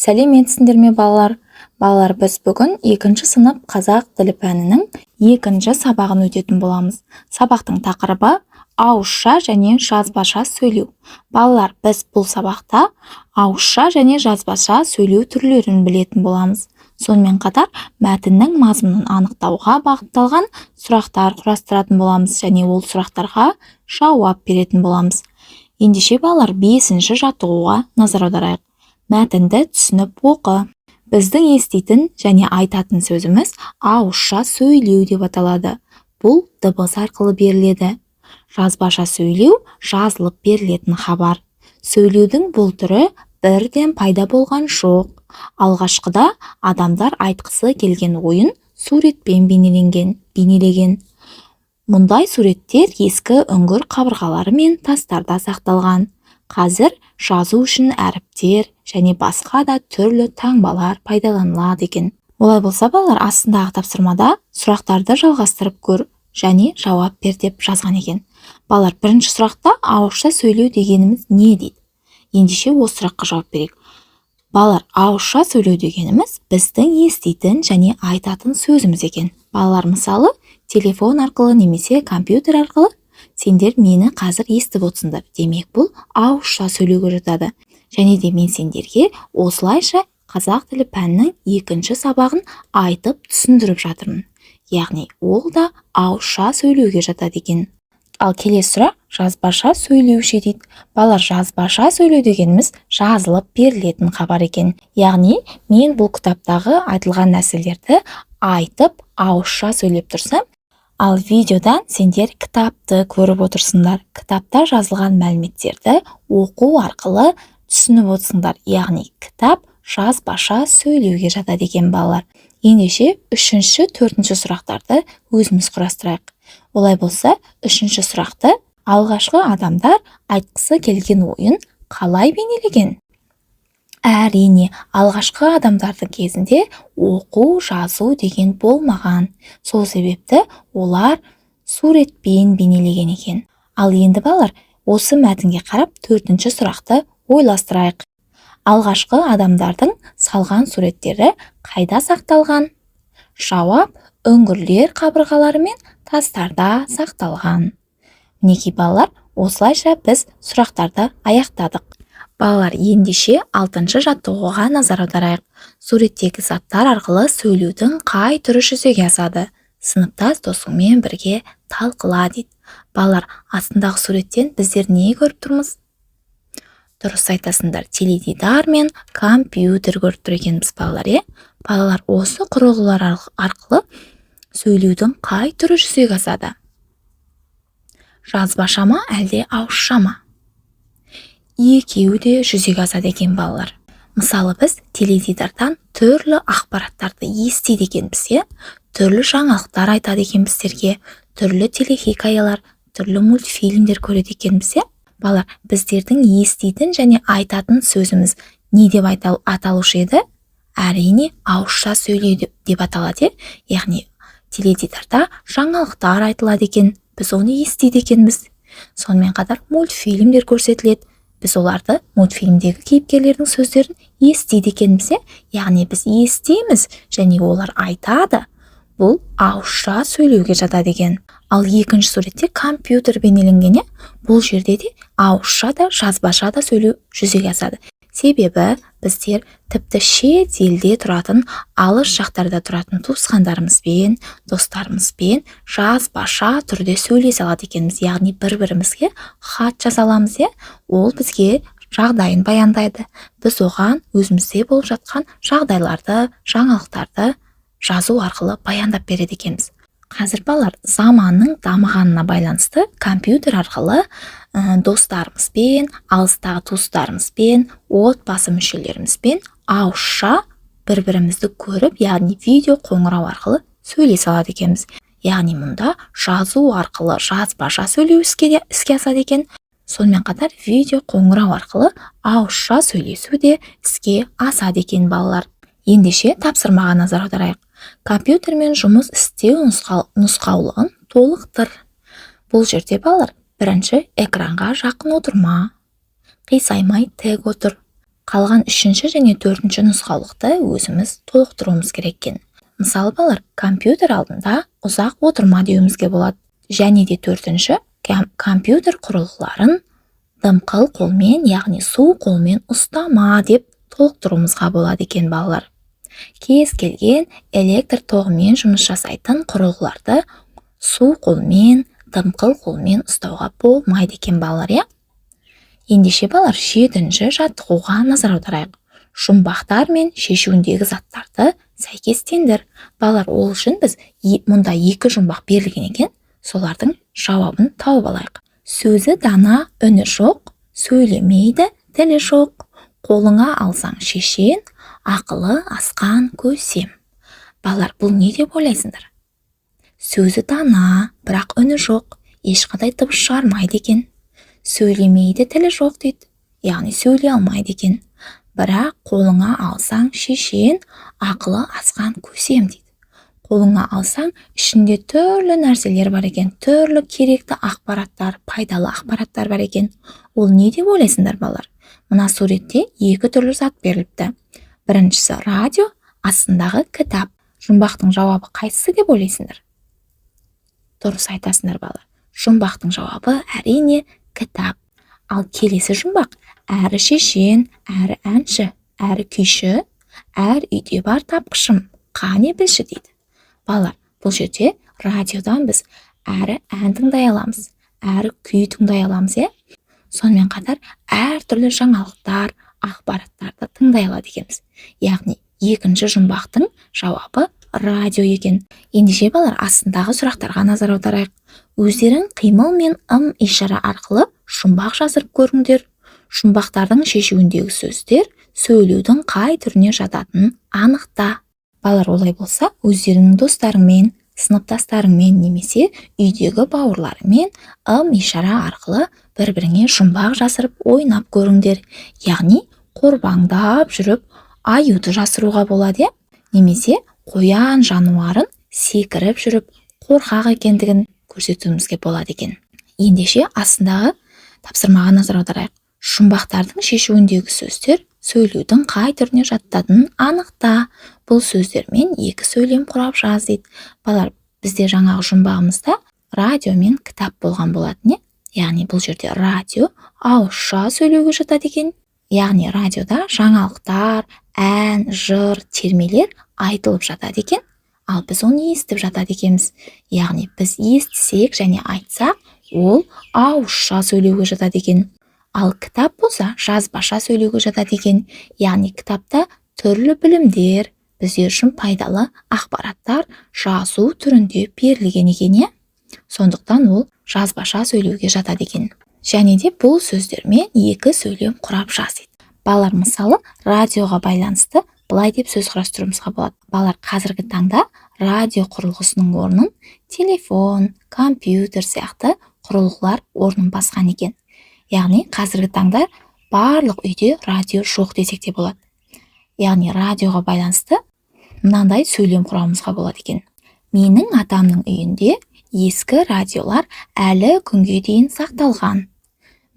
Сәлеметсіңдер ме балалар? Балалар, біз бүгін 2 сынып қазақ тілі пәнінің 2 сабағын өтетін боламыз. Сабақтың тақырыбы ауызша және жазбаша сөйлеу. Балалар, біз бұл сабақта ауызша және жазбаша сөйлеу түрлерін білетін боламыз. Сонымен қатар мәтіннің мазмұнын анықтауға бағытталған сұрақтар құрастыратын боламыз және ол сұрақтарға жауап беретін боламыз. Ендеше балалар, 5-ші жаттығуға назар аударайық. Мәтінді түсініп оқы. Біздің еститін және айтатын сөзіміз ауызша сөйлеу деп аталады. Бұл дыбыс арқылы беріледі. Жазбаша сөйлеу жазылып берілетін хабар. Сөйлеудің бұл түрі бірден пайда болған жоқ. Алғашқыда адамдар айтқысы келген ойын суретпен бейнелеген. Мұндай суреттер ескі үңгір қабырғалары мен тастарда сақталған. Қазір жазу үшін әріптер және басқа да түрлі таңбалар пайдаланылады екен. Олай болса балалар, астындағы тапсырмада сұрақтарды жалғастырып көр және жауап бер деп жазған екен. Балалар, бірінші сұрақта ауызша сөйлеу дегеніміз не дейді? Ендеше осы сұраққа жауап берейік. Балалар, ауызша сөйлеу дегеніміз біздің еститін және айтатын сөзіміз екен. Балалар, мысалы, телефон арқылы немесе компьютер арқылы сендер мені қазір естіп отырсыңдар. Демек, бұл ауызша сөйлеуге жатады. Және де мен сендерге осылайша қазақ тілі пәнінің 2 сабағын айтып түсіндіріп жатырмын. Яғни, ол да ауызша сөйлеуге жатады екен. Ал келесі сұрақ жазбаша сөйлеуші дейді. Балалар, жазбаша сөйлеу дегеніміз жазылып берілетін хабар екен. Яғни, мен бұл кітаптағы айтылған нәрселерді айтып ауызша сөйлеп тұрсам, ал видеодан сендер кітапты көріп отырсыңдар. Кітапта жазылған мәліметтерді оқу арқылы түсініп отырсыңдар. Яғни, кітап жазбаша сөйлеуге жатады екен балалар. Ендеше 3-ші, 4-ші сұрақтарды өзіміз құрастырайық. Олай болса, 3-ші сұрақты алғашқы адамдар айтқысы келген ойын қалай бейнелеген? Әрине, алғашқы адамдардың кезінде оқу, жазу деген болмаған. Сол себепті олар суретпен бейнелеген екен. Ал енді балалар, осы мәтінге қарап 4-ші сұрақты ойластырайық. Алғашқы адамдардың салған суреттері қайда сақталған? Жауап: үңгірлер қабырғалары мен тастарда сақталған. Мінекей балалар, осылайша біз сұрақтарды аяқтадық. Балалар, ендеше 6-ші жаттығуға назар аударайық. Суреттегі заттар арқылы сөйлеудің қай түрі жүзеге асады? Сыныптас досыңмен бірге талқыла дейді. Балалар, астындағы суреттен біздер не көріп тұрмыз? Дұрыс айтасыңдар, теледидар мен компьютер көріп тұр екенбіз балалар. Балалар, осы құрылғылар арқылы сөйлеудің қай түрі жүзеге асады? Жазбаша ма, әлде ауызша ма? Екеуі де жүзеге асады екен балалар. Мысалы, біз теледидардан түрлі ақпараттарды естиді екенбіз, түрлі жаңалықтар айтады екен біздерге, түрлі телехикаялар, түрлі мультфильмдер көреді екенбіз. Балалар, біздердің еститін және айтатын сөзіміз не деп аталушы еді? Әрине, ауызша сөйлеу деп аталады. Яғни, теледидарда жаңалықтар айтылады екен, біз оны естиді екенбіз. Сонымен қатар мультфильмдер көрсетіледі. Біз оларды, мультфильмдегі кейіпкерлердің сөздерін естиді екенбіз. Яғни, біз естиміз және олар айтады. Бұл ауызша сөйлеуге жатады екен. Ал 2-ші суретте компьютер бейнеленген. Бұл жерде де ауызша да жазбаша да сөйлеу жүзеге асады. Себебі біздер тіпті шет елде тұратын, алыс жақтарда тұратын туысқандарымызбен, достарымызбен жазбаша түрде сөйлесе алады екенбіз. Яғни, бір-бірімізге хат жазаламыз. Ол бізге жағдайын баяндайды. Біз оған өзімізде болып жатқан жағдайларды, жаңалықтарды жазу арқылы баяндап береді екенбіз. Қазір балалар, заманның дамығанына байланысты компьютер арқылы достарымызбен, алыстағы туыстарымызбен, отбасы мүшелерімізбен ауызша бір-бірімізді көріп, яғни видео қоңырау арқылы сөйлесе алады екенбіз. Яғни, мұнда жазу арқылы жазбаша сөйлеу іске асады екен. Сонымен қатар видео қоңырау арқылы ауызша сөйлесу де іске асады екен балалар. Ендеше тапсырмаға назар аударайық. Компьютермен жұмыс істеу нұсқаулығын толықтыр. Бұл жерде балалар, бірінші экранға жақын отырма, қисаймай тік отыр, қалған үшінші және төртінші нұсқаулықты өзіміз толықтыруымыз керек екен. Мысалы балалар, компьютер алдында ұзақ отырма деуімізге болады. Және де төртінші, компьютер құрылғыларын дымқыл қолмен, яғни су қолмен ұстама деп толықтыруымызға болады екен балалар. Кез келген электр тоғымен жұмыс жасайтын құрылғыларды су қолмен, дымқыл қолмен ұстауға болмайды екен балалар, иә? Ендеше балалар, жетінші жаттығуға назар аударайық. Жұмбақтар мен шешуіндегі заттарды сәйкестендір. Балалар, ол үшін біз мұнда екі жұмбақ берілген екен, солардың жауабын тауып алайық. Сөзі дана, үні жоқ, сөйлемейді, тілі жоқ. Қолыңа алсаң шешен, ақылы асқан көсем. Балалар, бұл не деп ойлайсыңдар? Сөзі дана, бірақ үні жоқ, ешқандай дыбыс шығармайды екен. Сөйлемейді, тілі жоқ дейді, яғни сөйлей алмайды екен. Бірақ қолыңа алсаң шешен, ақылы асқан көсем дейді. Қолыңа алсаң, ішінде түрлі нәрселер бар екен, түрлі керекті ақпараттар, пайдалы ақпараттар бар екен. Ол не деп ойлайсыңдар балалар? Мына суретте екі түрлі зат беріліпті. Біріншісі радио, астындағы кітап. Жұмбақтың жауабы қайсысы деп ойлайсыңдар? Дұрыс айтасыңдар балалар. Жұмбақтың жауабы әрине кітап. Ал келесі жұмбақ әрі шешен, әрі әнші, әрі күйші, әр үйде бар тапқышым, қане білші дейді. Балалар, бұл жерде радиодан біз әрі ән тыңдай аламыз, әрі күй тыңдай аламыз, е? Сонымен қатар әртүрлі жаңалықтар, ақпараттарды тыңдай алады екенбіз. Яғни екінші жұмбақтың жауабы радио екен. Ендеше балалар, астындағы сұрақтарға назар аударайық. Өздерің қимыл мен ишара арқылы жұмбақ жазып көріңдер. Жұмбақтардың шешуіндегі сөздер сөйлеудің қай түріне жататынын анықта. Балалар, олай болса, өздеріңнің достарыңмен, сыныптастарыңмен немесе үйдегі бауырларыңмен ишара арқылы бір-біріңе жұмбақ жасырып ойнап көріңдер. Яғни қорбаңдап жүріп аюды жасыруға болады, немесе қоян жануарын секіріп жүріп қорқақ екендігін көрсетуімізге болады екен. Ендеше астындағы тапсырмаға назар аударайық. Жұмбақтардың шешуіндегі сөздер сөйлеудің қай түріне жататынын анықта. Бұл сөздермен екі сөйлем құрап жаз дейді. Балалар, бізде жаңағы жұмбағымызда радио мен кітап болған болатын, яғни бұл жерде радио ауызша сөйлеуге жатады екен. Яғни радиода жаңалықтар, ән, жыр, термелер айтылып жатады екен, ал біз оны естіп жатады екенбіз. Яғни біз естісек және айтсақ, ол ауызша сөйлеуге жатады екен. Ал кітап болса жазбаша сөйлеуге жатады екен. Яғни кітапта түрлі білімдер, біздер үшін пайдалы ақпараттар жазу түрінде берілген екен, сондықтан ол жазбаша сөйлеуге жатады екен. Және де бұл сөздермен екі сөйлем құрап жаз дейді. Балалар, мысалы, радиоға байланысты былай деп сөз құрастыруымызға болады. Балалар, қазіргі таңда радио құрылғысының орнын телефон, компьютер сияқты құрылғылар орнын басқан екен. Яғни қазіргі таңда барлық үйде радио жоқ десек те болады. Яғни радиоға байланысты мынандай сөйлем құрамызға болады екен. Менің атамның үйінде ескі радиолар әлі күнге дейін сақталған.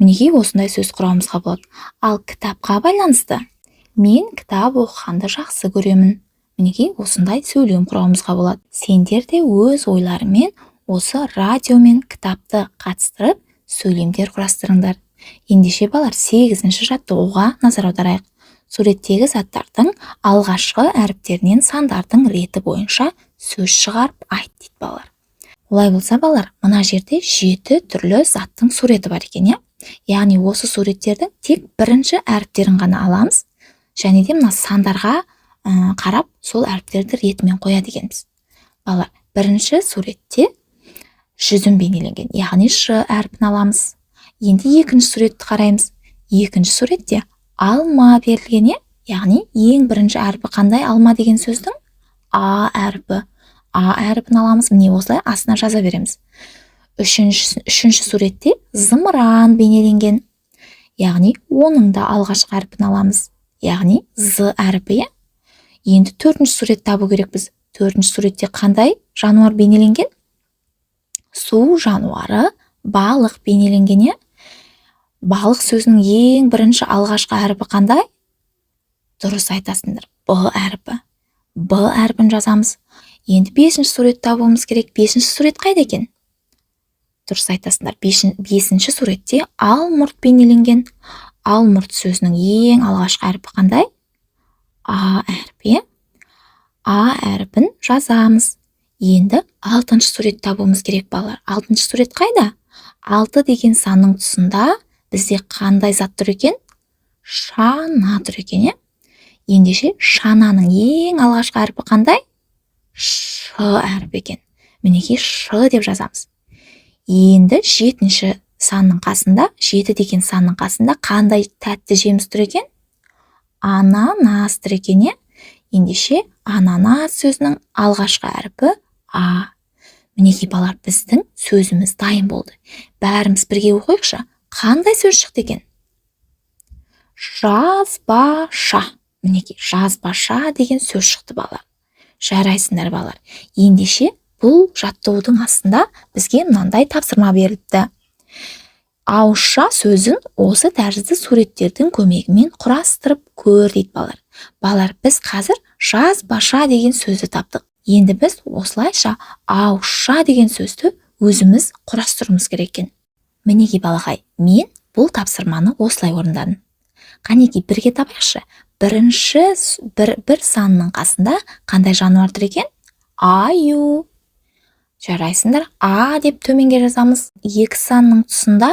Мінекей осындай сөз құрамызға болады. Ал кітапқа байланысты мен кітап оқығанды жақсы көремін. Мінекей осындай сөйлем құрамызға болады. Сендер де өз ойларымен осы радио мен кітапты қатыстырып сөйлемдер құрастырыңдар. Ендеше балалар, 8-ші жаттығуға назар аударайық. Суреттегі заттардың алғашқы әріптерінен сандардың реті бойынша сөз шығарып айт дейді балалар. Олай болса балалар, мына жерде 7 түрлі заттың суреті бар екен, яғни осы суреттердің тек бірінші әріптерін ғана аламыз, және де мына сандарға қарап сол әріптерді ретімен қояды екенбіз. Балалар, бірінші суретте жүзім бейнеленген, яғни ш әрпін аламыз. Енді екінші суретті қараймыз. Екінші суретте алма берілген, яғни ең бірінші әрпі қандай? Алма деген сөздің а әрпі. А әрпін аламыз, міне осылай астына жаза береміз. Үшінші суретте зымыран бейнеленген, яғни оның да алғашқы әрпін аламыз, яғни з әрпі. Енді төртінші сурет табу керек біз. Төртінші суретте қандай жануар бейнеленген? Су жануары, балық бейнеленген. Балық сөзінің ең бірінші алғашқы әрпі қандай? Дұрыс айтасыңдар. Б әрпі. Б әрпін жазамыз. Енді 5-ші сурет табуымыз керек. 5-ші сурет қайда екен? Дұрыс айтасыңдар. 5-ші суретте ал мұрт бейнеленген. Ал мұрт сөзінің ең алғашқы әрпі қандай? А әрпі. А әрпін жазамыз. Енді 6-ші сурет табуымыз керек балалар. 6-ші сурет қайда? 6 деген санның тұсында бізде қандай зат тұр екен? Шана тұр екен, е? Ендеше шананың ең алғашқы әрпі қандай? Ш әрпі екен. Мінекей ш деп жазамыз. Енді 7-ші санның қасында, 7 деген санның қасында қандай тәтті жеміс тұр екен? Ананас тұр екен, е? Ендеше ананас сөзінің алғашқы әрпі а. Мінекей балалар, біздің сөзіміз дайын болды. Бәріміз бірге оқайықшы. Қандай сөз шықты екен? Жазбаша. Мінекей жазбаша деген сөз шықты балалар. Жарайсыңдар балалар. Ендеше бұл жаттығудың астында бізге мынандай тапсырма берілді. Ауызша сөзін осы тәрізді суреттердің көмегімен құрастырып көр дейді балалар. Балалар, біз қазір жазбаша деген сөзді таптық. Енді біз осылайша ауызша деген сөзді өзіміз құрастыруымыз керек екен. Мінекей балақай, мен бұл тапсырманы осылай орындадым. Қанекей, бірге табайықшы. Бір санның қасында қандай жануар тұр екен? Аю. Жарайсыңдар, а деп төменге жазамыз. 2 санның тұсында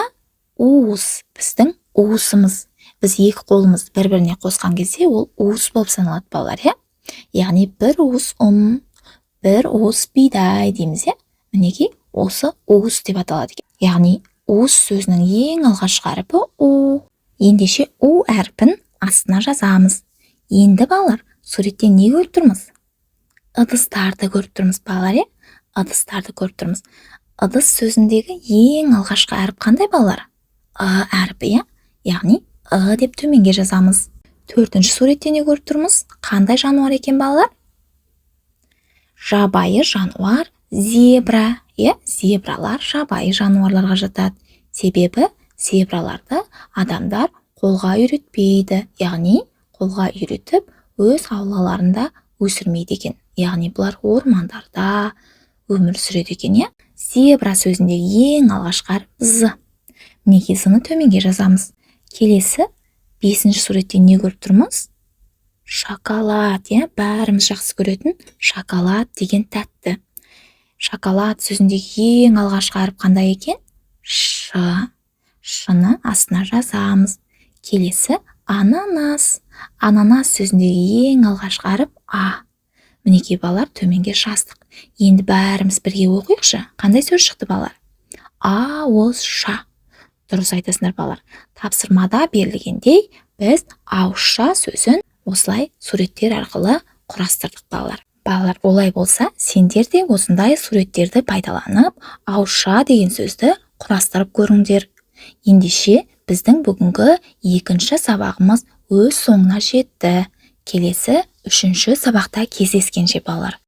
уыз, біздің уысымыз. Біз 2 қолымыз бір-біріне қосқан кезде ол уыс болып саналады балалар, е? Яғни бір уыс бір уыс бидай дейміз, е? Мінекей осы уыс деп аталады екен. Яғни уыс сөзінің ең алғашқы әрпі у. Ендеше у әрпін астына жазамыз. Енді балалар, суретте не көріп тұрмыз? Ыдыстарды көріп тұрмыз балалар, е? Ыдыстарды көріп тұрмыз. Ыдыс сөзіндегі ең алғашқы әріп қандай балалар? Әрпі, е? Яғни деп төменге жазамыз. 4-ші суретте не көріп тұрмыз? Қандай жануар екен балалар? Жабайы жануар зебра. Зебралар жабайы жануарларға жатады. Себебі зебраларды адамдар қолға үйретпейді. Яғни қолға үйретіп өз аулаларында өсірмейді екен. Яғни бұлар ормандарда өмір сүреді екен, е? Зебра сөзіндегі ең алғашқы әріп з. Мінекей з-ны төменге жазамыз. Келесі 5-ші суретте не көріп тұрмыз? Шоколад, е? Бәріміз жақсы көретін шоколад деген тәтті. Шоколад сөзіндегі ең алғашқы әріп қандай екен? Ш. Ш-ны астына жазамыз. Келесі ананас. Ананас сөзіндегі ең алғашқы әріп а. Мінекей балалар, төменге жаздық. Енді бәріміз бірге оқиықшы. Қандай сөз шықты балалар? Ауызша. Дұрыс айтасыңдар балалар. Тапсырмада берілгендей, біз ауызша сөзін осылай суреттер арқылы құрастырдық балалар. Балалар, олай болса, сендер де осындай суреттерді пайдаланып, ауызша деген сөзді құрастырып көріңдер. Ендеше біздің бүгінгі 2-ші сабағымыз өз соңына жетті. Келесі 3-ші сабақта кездескенше балалар.